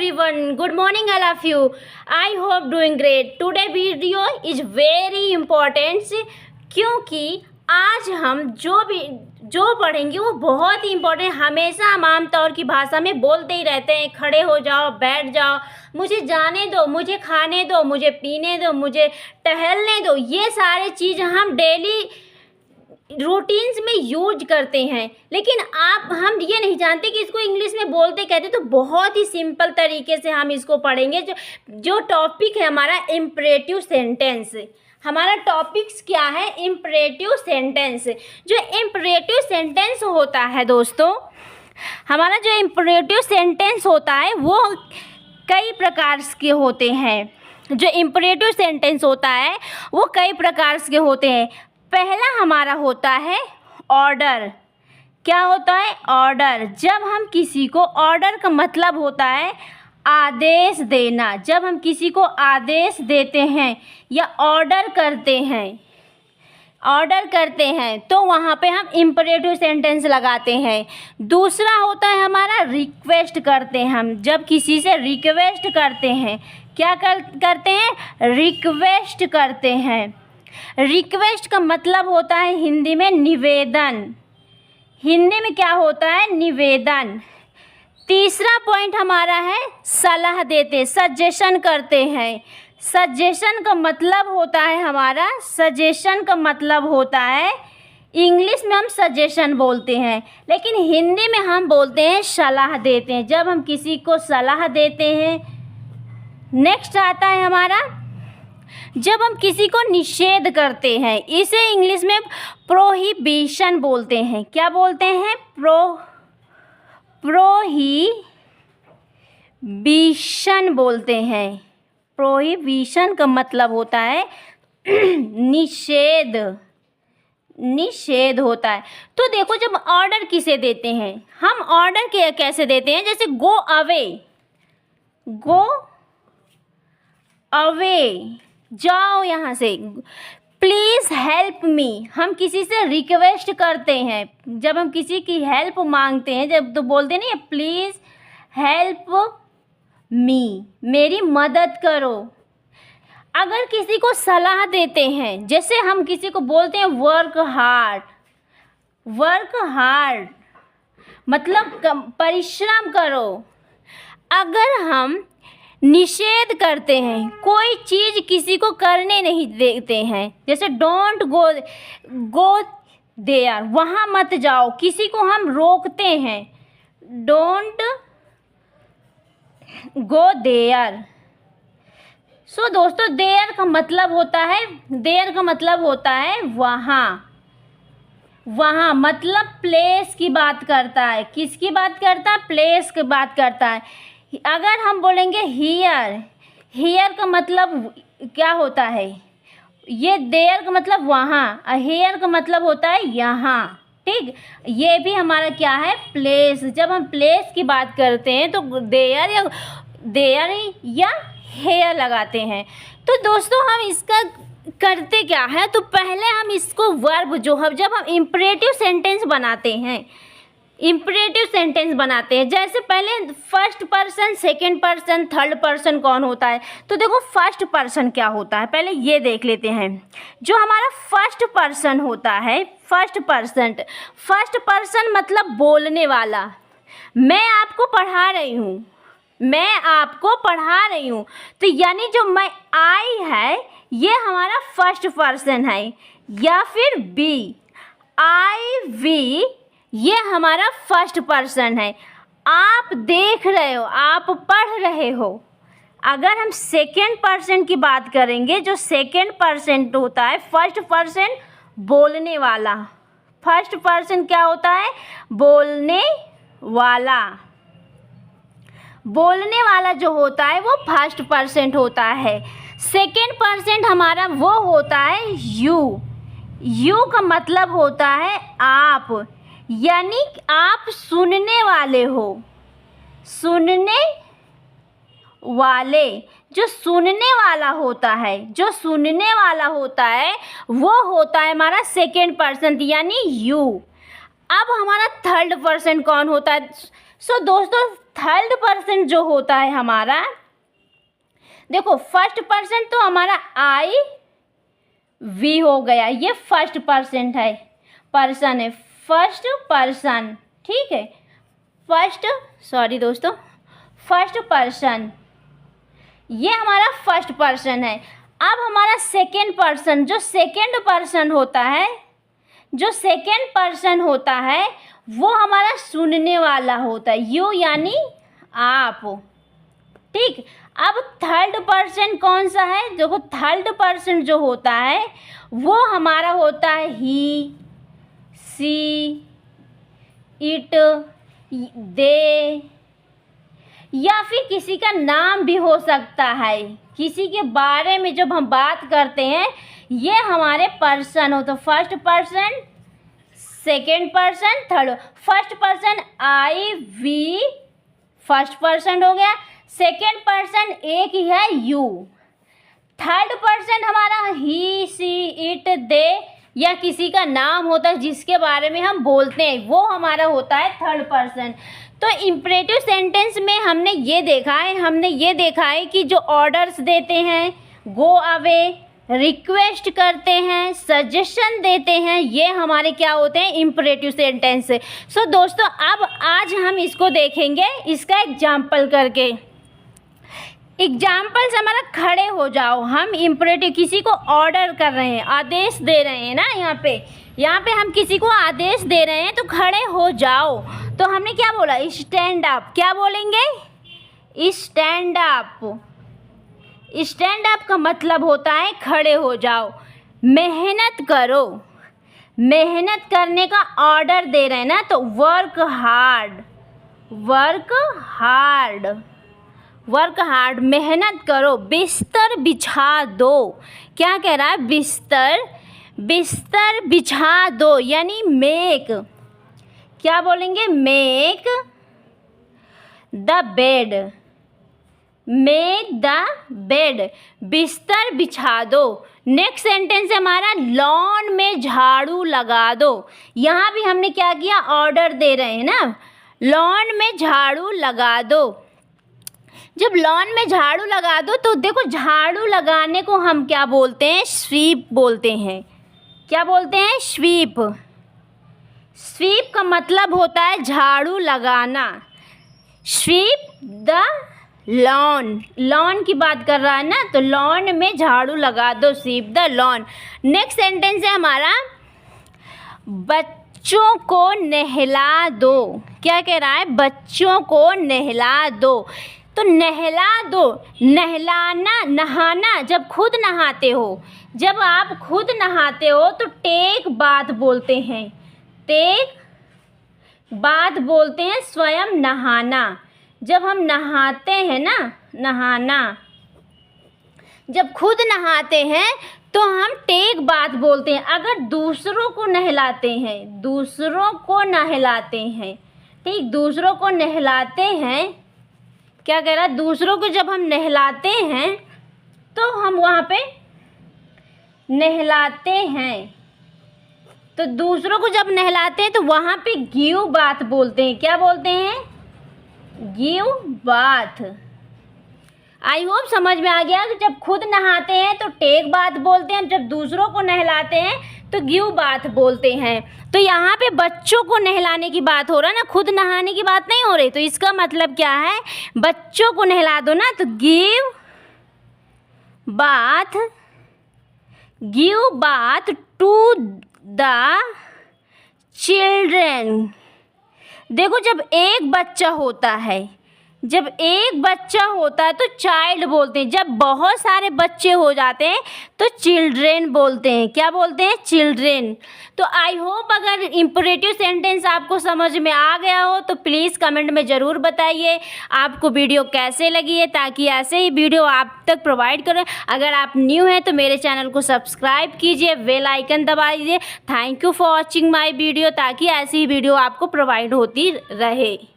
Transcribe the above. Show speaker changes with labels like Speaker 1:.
Speaker 1: everyone, good morning all of you. I hope doing great. Today video is very important क्योंकि आज हम जो पढ़ेंगे वो बहुत ही इम्पोर्टेंट। हमेशा हम आमतौर की भाषा में बोलते ही रहते हैं, खड़े हो जाओ, बैठ जाओ, मुझे जाने दो, मुझे खाने दो, मुझे पीने दो, मुझे टहलने दो। ये सारे चीज़ हम डेली रूटीन्स में यूज करते हैं, लेकिन हम ये नहीं जानते कि इसको इंग्लिश में बोलते कहते। तो बहुत ही सिंपल तरीके से हम इसको पढ़ेंगे। जो टॉपिक है हमारा इम्परेटिव सेंटेंस। हमारा टॉपिक्स क्या है? Imperative sentence. जो इम्परेटिव सेंटेंस होता है दोस्तों, हमारा जो इम्परेटिव सेंटेंस होता है वो कई प्रकार के होते हैं। जो इम्परेटिव सेंटेंस होता है वो कई प्रकार के होते हैं। पहला हमारा होता है ऑर्डर। क्या होता है? ऑर्डर। जब हम किसी को, ऑर्डर का मतलब होता है आदेश देना। जब हम किसी को आदेश देते हैं या ऑर्डर करते हैं तो वहाँ पे हम इम्परेटिव सेंटेंस लगाते हैं। दूसरा होता है हमारा रिक्वेस्ट करते हैं। हम जब किसी से रिक्वेस्ट करते हैं, क्या करते हैं? रिक्वेस्ट करते हैं। रिक्वेस्ट का मतलब होता है हिंदी में निवेदन। हिंदी में क्या होता है? निवेदन। तीसरा पॉइंट हमारा है सलाह देते, सजेशन करते हैं। सजेशन का मतलब होता है हमारा, सजेशन का मतलब होता है, इंग्लिश में हम सजेशन बोलते हैं, लेकिन हिंदी में हम बोलते हैं सलाह देते हैं। जब हम किसी को सलाह देते हैं। नेक्स्ट आता है हमारा जब हम किसी को निषेध करते हैं, इसे इंग्लिश में प्रोहिबिशन बोलते हैं। क्या बोलते हैं? प्रोहिबिशन बोलते हैं। प्रोहिबिशन का मतलब होता है निषेध होता है। तो देखो, जब ऑर्डर किसे देते हैं, हम ऑर्डर कैसे देते हैं? जैसे गो अवे, जाओ यहाँ से। प्लीज़ हेल्प मी, हम किसी से रिक्वेस्ट करते हैं। जब हम किसी की हेल्प मांगते हैं, जब तो बोलते नहीं है प्लीज़ हेल्प मी, मेरी मदद करो। अगर किसी को सलाह देते हैं, जैसे हम किसी को बोलते हैं वर्क हार्ड मतलब परिश्रम करो। अगर हम निषेध करते हैं, कोई चीज़ किसी को करने नहीं देते हैं, जैसे डोंट गो देयर, वहाँ मत जाओ, किसी को हम रोकते हैं, डोंट गो देयर। सो दोस्तों, देयर का मतलब होता है वहाँ मतलब प्लेस की बात करता है। किसकी बात करता है? प्लेस की बात करता है। अगर हम बोलेंगे हियर का मतलब क्या होता है? ये देयर का मतलब वहाँ, हेयर का मतलब होता है यहाँ। ठीक, ये भी हमारा क्या है? प्लेस। जब हम प्लेस की बात करते हैं तो देयर या हेयर लगाते हैं। तो दोस्तों, हम इसका करते क्या है? तो पहले हम इसको वर्ब जब हम इम्परेटिव सेंटेंस बनाते हैं, जैसे पहले first person, second person, third person कौन होता है? तो देखो, फर्स्ट पर्सन क्या होता है पहले ये देख लेते हैं। जो हमारा फर्स्ट पर्सन होता है, फर्स्ट पर्सन मतलब बोलने वाला। मैं आपको पढ़ा रही हूँ, तो यानी जो आई है ये हमारा फर्स्ट पर्सन है। या फिर वी ये हमारा फर्स्ट पर्सन है। आप देख रहे हो, आप पढ़ रहे हो। अगर हम सेकेंड पर्सन की बात करेंगे, जो सेकेंड पर्सन होता है, फर्स्ट पर्सन बोलने वाला। फर्स्ट पर्सन क्या होता है? बोलने वाला जो होता है वो फर्स्ट पर्सन होता है। सेकेंड पर्सन हमारा वो होता है यू का मतलब होता है आप, यानी आप सुनने वाले हो। जो सुनने वाला होता है वो होता है हमारा सेकेंड पर्सन, यानी यू। अब हमारा थर्ड पर्सन कौन होता है? सो दोस्तों थर्ड पर्सन जो होता है हमारा, देखो फर्स्ट पर्सन तो हमारा आई वी हो गया, ये फर्स्ट पर्सन है, फर्स्ट पर्सन, ठीक है, फर्स्ट पर्सन, ये हमारा फर्स्ट पर्सन है। अब हमारा सेकेंड पर्सन, जो सेकेंड पर्सन होता है वो हमारा सुनने वाला होता है, यू यानी आप, ठीक। अब थर्ड पर्सन कौन सा है, देखो थर्ड पर्सन जो होता है वो हमारा होता है ही, सी, इट, दे, या फिर किसी का नाम भी हो सकता है। किसी के बारे में जब हम बात करते हैं ये हमारे पर्सन हो, तो first person, second person, third. First person I we, first person हो गया। सेकेंड पर्सन एक ही है यू। थर्ड पर्सन हमारा ही, सी, इट, दे, या किसी का नाम होता है जिसके बारे में हम बोलते हैं, वो हमारा होता है थर्ड पर्सन। तो इम्परेटिव सेंटेंस में हमने ये देखा है कि जो ऑर्डर्स देते हैं, गो अवे, रिक्वेस्ट करते हैं, सजेशन देते हैं, ये हमारे क्या होते हैं, इम्परेटिव सेंटेंस। सो दोस्तों अब आज हम इसको देखेंगे, इसका एग्जाम्पल करके। एग्जाम्पल से हमारा खड़े हो जाओ, हम इम्परेटिव किसी को ऑर्डर कर रहे हैं, आदेश दे रहे हैं ना, यहाँ पे हम किसी को आदेश दे रहे हैं तो खड़े हो जाओ। तो हमने क्या बोला, स्टैंड अप। क्या बोलेंगे, स्टैंड अप। स्टैंड अप का मतलब होता है खड़े हो जाओ। मेहनत करो, मेहनत करने का ऑर्डर दे रहे हैं ना, तो वर्क हार्ड, वर्क हार्ड, मेहनत करो। बिस्तर बिछा दो, क्या कह रहा है, बिस्तर बिछा दो, यानी मेक, क्या बोलेंगे, make the bed, make the bed, बिस्तर बिछा दो। नेक्स्ट सेंटेंस है हमारा, लॉन में झाड़ू लगा दो। यहाँ भी हमने क्या किया, ऑर्डर दे रहे हैं ना, लॉन में झाड़ू लगा दो। जब लॉन में झाड़ू लगा दो तो देखो झाड़ू लगाने को हम क्या बोलते हैं, स्वीप बोलते हैं। क्या बोलते हैं, स्वीप। स्वीप का मतलब होता है झाड़ू लगाना। स्वीप द लॉन, लॉन की बात कर रहा है ना, तो लॉन में झाड़ू लगा दो, sweep the lawn. Next sentence है हमारा, बच्चों को नहला दो। क्या कह रहा है, बच्चों को नहला दो। तो नहला दो, नहलाना, नहाना, जब खुद नहाते हो, जब आप खुद नहाते हो तो टेक बाथ बोलते हैं, टेक बाथ बोलते हैं, स्वयं नहाना। जब हम नहाते हैं ना, नहाना, जब खुद नहाते हैं तो हम टेक बाथ बोलते हैं। अगर दूसरों को नहलाते हैं, दूसरों को नहलाते हैं, ठीक, दूसरों को नहलाते हैं, क्या कह रहा है, दूसरों को जब हम नहलाते हैं तो हम वहाँ पे नहलाते हैं, तो दूसरों को जब नहलाते हैं तो वहाँ पे गिव बाथ बोलते हैं। क्या बोलते हैं, गिव बाथ। आई होप समझ में आ गया कि जब खुद नहाते हैं तो टेक बाथ बोलते हैं, जब दूसरों को नहलाते हैं तो गिव बाथ बोलते हैं। तो यहाँ पे बच्चों को नहलाने की बात हो रहा है ना, खुद नहाने की बात नहीं हो रही। तो इसका मतलब क्या है, बच्चों को नहला दो ना, तो give bath, give bath to the children. देखो जब एक बच्चा होता है, जब एक बच्चा होता है तो चाइल्ड बोलते हैं, जब बहुत सारे बच्चे हो जाते हैं तो चिल्ड्रेन बोलते हैं। क्या बोलते हैं, चिल्ड्रेन। तो आई होप अगर इम्परेटिव सेंटेंस आपको समझ में आ गया हो तो प्लीज़ कमेंट में ज़रूर बताइए आपको वीडियो कैसे लगी है, ताकि ऐसे ही वीडियो आप तक प्रोवाइड करें। अगर आप न्यू हैं तो मेरे चैनल को सब्सक्राइब कीजिए, बेल आइकन दबा दीजिए। Thank you for watching my video, ताकि ऐसी ही वीडियो आपको प्रोवाइड होती रहे।